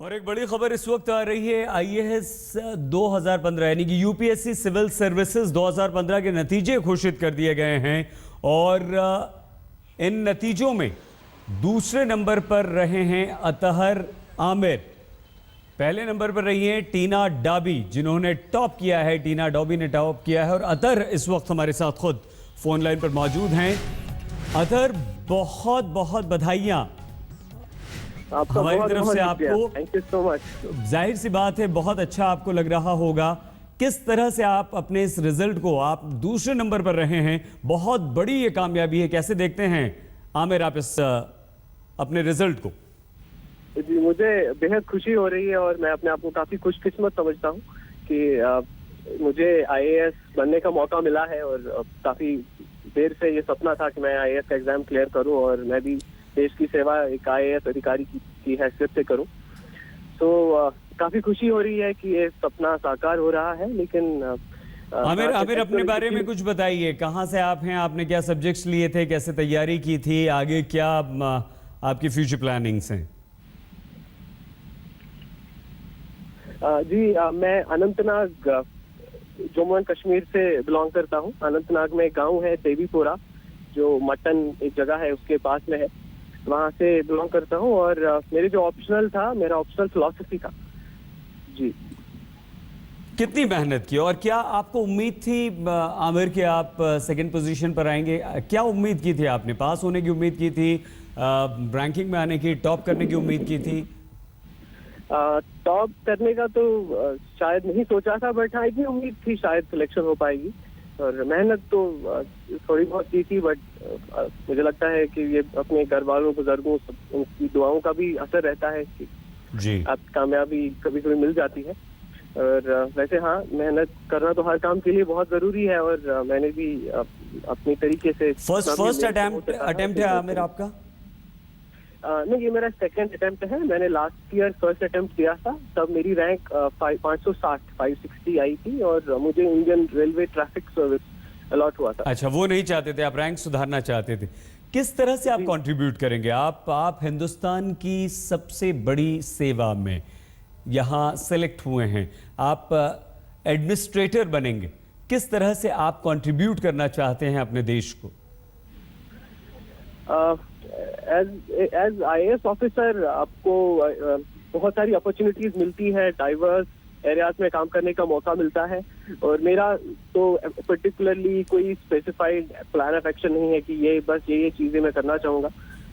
और एक बड़ी खबर इस वक्त आ रही है। आईएएस 2015 यानी कि यूपीएससी सिविल सर्विसेज 2015 के नतीजे घोषित कर दिए गए हैं और इन नतीजों में दूसरे नंबर पर रहे हैं अतहर आमिर। पहले नंबर पर रही हैं टीना डाबी, जिन्होंने टॉप किया है। टीना डाबी ने टॉप किया है और अतहर इस वक्त हमारे साथ खुद फोन लाइन पर मौजूद हैं। अतहर, बहुत बहुत बधाइयां हमारी तरफ से आपको। Thank you so much. जाहिर सी बात है बहुत अच्छा आपको लग रहा होगा। किस तरह से आप अपने इस रिजल्ट को, आप दूसरे नंबर पर रहे हैं, बहुत बड़ी ये कामयाबी है, कैसे देखते हैं आमिर आप इस अपने रिजल्ट को? जी, मुझे बेहद खुशी हो रही है और मैं अपने आप को काफी खुशकिस्मत समझता हूँ कि मुझे आईएएस बनने का मौका मिला है और काफी देर से ये सपना था कि मैं आईएएस का एग्जाम क्लियर करूँ और मैं भी देश की सेवा एक आईएएस अधिकारी की हैसियत से करूं। तो काफी खुशी हो रही है कि ये सपना साकार हो रहा है। लेकिन आमिर अपने बारे में कुछ बताइए। कहां से आप हैं, आपने क्या सब्जेक्ट्स लिए थे, कैसे तैयारी की थी, आगे क्या आपकी फ्यूचर प्लानिंग्स हैं? जी, मैं अनंतनाग जम्मू एंड कश्मीर से बिलोंग करता हूं। अनंतनाग में एक गाँव है देवीपुरा, जो मटन एक जगह है उसके पास में है, वहां से बिलोंग करता हूँ। और मेरे जो ऑप्शनल था, मेरा ऑप्शनल फिलॉसफी था। जी, कितनी मेहनत की और क्या आपको उम्मीद थी आमिर कि आप सेकंड पोजीशन पर आएंगे? क्या उम्मीद की थी आपने? पास होने की उम्मीद की थी, रैंकिंग में आने की, टॉप करने की उम्मीद की थी? टॉप करने का तो शायद नहीं सोचा था, बट हाँ इतनी उम्मीद थी शायद सिलेक्शन हो पाएगी। और मेहनत तो थोड़ी बहुत की थी, बट मुझे लगता है कि ये अपने घर वालों, बुजुर्गों, उनकी दुआओं का भी असर रहता है कि जी आप कामयाबी कभी कभी मिल जाती है। और वैसे हाँ, मेहनत करना तो हर काम के लिए बहुत जरूरी है और मैंने भी अपनी तरीके से फर्स्ट अटेम्प्ट है आमिर आपका? नहीं, ये मेरा सेकंड अटेम्प्ट है। मैंने लास्ट ईयर फर्स्ट अटेम्प्ट किया था, तब मेरी रैंक 560 आई थी और मुझे Indian railway traffic service allot हुआ था। अच्छा, वो नहीं चाहते थे, आप रैंक सुधारना चाहते थे। किस तरह से आप कंट्रीब्यूट करेंगे? आप हिंदुस्तान की सबसे बड़ी सेवा में यहाँ सेलेक्ट हुए हैं, आप एडमिनिस्ट्रेटर बनेंगे। किस तरह से आप कंट्रीब्यूट करना चाहते हैं अपने देश को? एज आईएएस ऑफिसर आपको बहुत सारी अपॉर्चुनिटीज मिलती है, डाइवर्स एरियाज में काम करने का मौका मिलता है। और मेरा तो पर्टिकुलरली कोई स्पेसिफाइड प्लान ऑफ एक्शन नहीं है कि ये चीजें मैं करना चाहूंगा।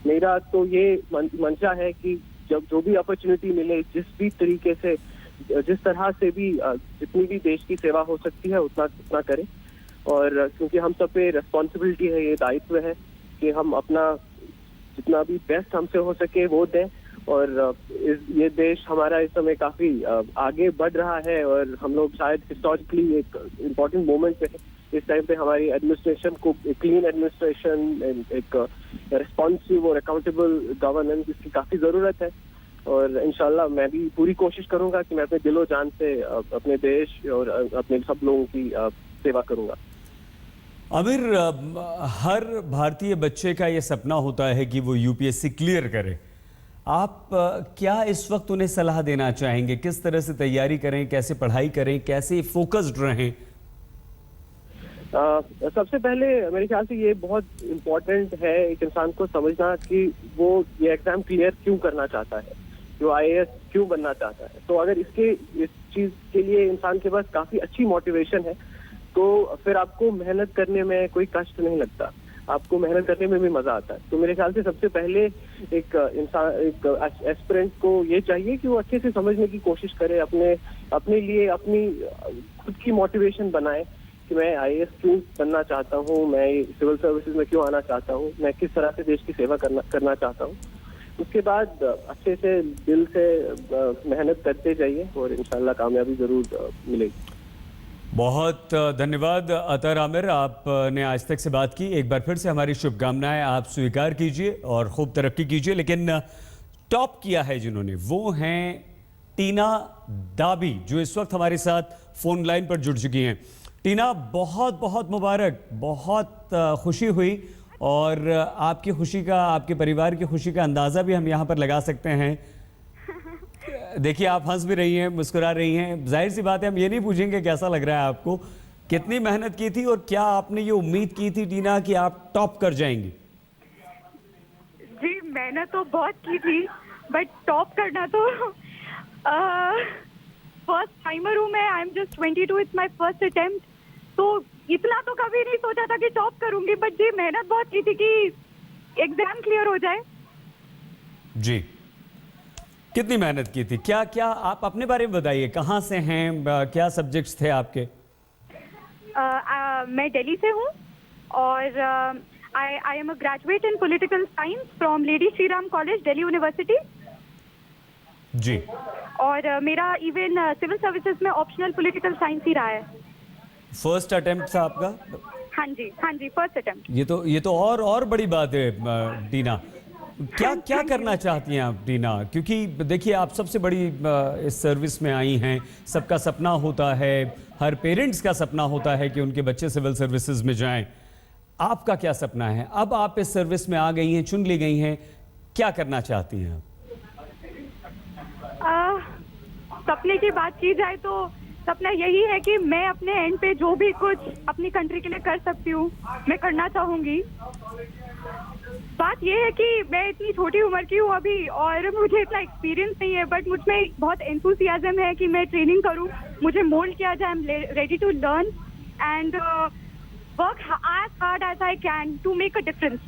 मेरा तो ये मंशा है कि जब जो भी अपॉर्चुनिटी मिले, जिस भी तरीके से, जिस तरह से भी, जितनी भी देश की सेवा हो सकती है उतना करें। और क्योंकि हम सब पे रिस्पॉन्सिबिलिटी है, ये दायित्व है कि हम अपना जितना भी बेस्ट हमसे हो सके वो दें। और ये देश हमारा इस समय काफी आगे बढ़ रहा है और हम लोग शायद हिस्टोरिकली एक इम्पोर्टेंट मोमेंट पे है। इस टाइम पे हमारी एडमिनिस्ट्रेशन को क्लीन एडमिनिस्ट्रेशन, एक रिस्पॉन्सिव और अकाउंटेबल गवर्नेंस, इसकी काफी जरूरत है। और इंशाल्लाह मैं भी पूरी कोशिश करूंगा कि मैं अपने दिलो जान से अपने देश और अपने सब लोगों की सेवा करूंगा। आमिर, हर भारतीय बच्चे का ये सपना होता है कि वो यूपीएससी क्लियर करे। आप क्या इस वक्त उन्हें सलाह देना चाहेंगे? किस तरह से तैयारी करें, कैसे पढ़ाई करें, कैसे फोकस्ड रहें? सबसे पहले मेरे ख्याल से ये बहुत इम्पोर्टेंट है एक इंसान को समझना कि वो ये एग्जाम क्लियर क्यों करना चाहता है, जो आईएएस क्यों बनना चाहता है। तो अगर इस चीज के लिए इंसान के पास काफी अच्छी मोटिवेशन है तो फिर आपको मेहनत करने में कोई कष्ट नहीं लगता, आपको मेहनत करने में भी मजा आता है। तो मेरे ख्याल से सबसे पहले एक एस्पिरेंट को ये चाहिए कि वो अच्छे से समझने की कोशिश करे, अपने लिए अपनी खुद की मोटिवेशन बनाए कि मैं आईएएस क्यों बनना चाहता हूँ, मैं सिविल सर्विसेज में क्यों आना चाहता हूँ, मैं किस तरह से देश की सेवा करना चाहता हूँ। उसके बाद अच्छे से दिल से मेहनत करते जाइए और इंशाल्लाह कामयाबी जरूर मिलेगी। बहुत धन्यवाद अतहर आमिर, आपने आज तक से बात की। एक बार फिर से हमारी शुभकामनाएं आप स्वीकार कीजिए और खूब तरक्की कीजिए। लेकिन टॉप किया है जिन्होंने, वो हैं टीना डाबी, जो इस वक्त हमारे साथ फोन लाइन पर जुड़ चुकी हैं। टीना, बहुत बहुत मुबारक, बहुत खुशी हुई और आपकी खुशी का, आपके परिवार की खुशी का अंदाज़ा भी हम यहाँ पर लगा सकते हैं। देखिए आप हंस भी रही हैं, मुस्कुरा रही हैं, जाहिर सी बात है हम ये नहीं पूछेंगे कैसा लग रहा है आपको, कितनी मेहनत की थी और क्या आपने ये उम्मीद की थी टीना कि आप टॉप कर जाएंगी? जी मेहनत तो बहुत की थी, बट टॉप करना तो फर्स्ट टाइमर हूँ मैं, I am just 22, it's my first attempt, तो इतना तो कभी नहीं सोचा था कि टॉप करूंगी, बट जी मेहनत बहुत की थी कि एग्जाम क्लियर हो जाए। जी, कितनी मेहनत की थी? क्या क्या आप अपने बारे में बताइए, कहाँ से हैं, क्या सब्जेक्ट्स थे आपके? मैं दिल्ली से हूँ और I am a graduate in political science from lady Shri Ram college, Delhi university. जी, और मेरा इवन सिविल सर्विसेज में ऑप्शनल पॉलिटिकल साइंस ही रहा है। फर्स्ट अटेम्प्ट था आपका? हाँ जी, फर्स्ट अटेम्प्ट। ये तो और बड़ी बात है टीना। क्या क्या करना चाहती हैं आप टीना? क्योंकि देखिए आप सबसे बड़ी इस सर्विस में आई हैं, सबका सपना होता है, हर पेरेंट्स का सपना होता है कि उनके बच्चे सिविल सर्विसेज में जाएं। आपका क्या सपना है? अब आप इस सर्विस में आ गई हैं, चुन ली गई हैं, क्या करना चाहती हैं आप? सपने की बात की जाए तो सपना यही है कि मैं अपने एंड पे जो भी कुछ अपनी कंट्री के लिए कर सकती हूँ मैं करना चाहूंगी। बात यह है कि मैं इतनी छोटी उम्र की हूँ अभी और मुझे इतना एक्सपीरियंस नहीं है, बट मुझ में बहुत एंथुसियाज्म है कि मैं ट्रेनिंग करूँ, मुझे मोल्ड किया जाए, I am ready to learn and work as hard as I can to make a difference.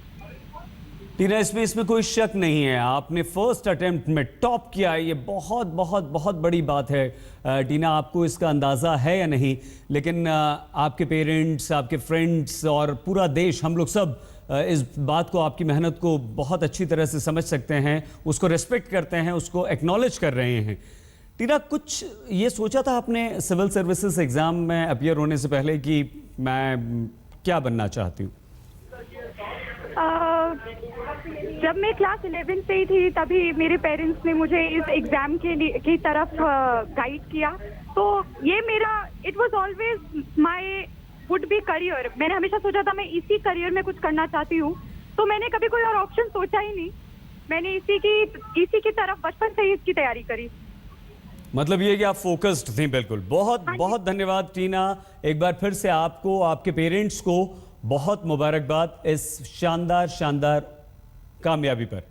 Tina, इसमें कोई शक नहीं है, आपने फर्स्ट अटेम्प्ट में टॉप किया, ये बहुत बहुत बहुत बड़ी बात है। टीना, आपको इसका अंदाज़ा है या नहीं, लेकिन आपके पेरेंट्स, आपके फ्रेंड्स और पूरा देश, हम लोग सब इस बात को, आपकी मेहनत को बहुत अच्छी तरह से समझ सकते हैं, उसको रेस्पेक्ट करते हैं, उसको एक्नॉलेज कर रहे हैं। टीना, कुछ ये सोचा था आपने सिविल सर्विसेज एग्ज़ाम में अपीयर होने से पहले कि मैं क्या बनना चाहती हूँ? जब मैं क्लास 11 से ही थी तभी मेरे पेरेंट्स ने मुझे इस एग्जाम की तरफ गाइड किया, तो ये मेरा it was always my would be career. मैंने हमेशा सोचा था मैं इसी करियर में कुछ करना चाहती हूँ, तो मैंने कभी कोई और ऑप्शन सोचा ही नहीं, मैंने इसी की तरफ बचपन से ही इसकी तैयारी करी। मतलब ये कि आप फोकस्ड थी। बिल्कुल, बहुत बहुत धन्यवाद टीना, एक बार फिर से आपको, आपके पेरेंट्स को बहुत मुबारकबाद इस शानदार कामयाबी पर।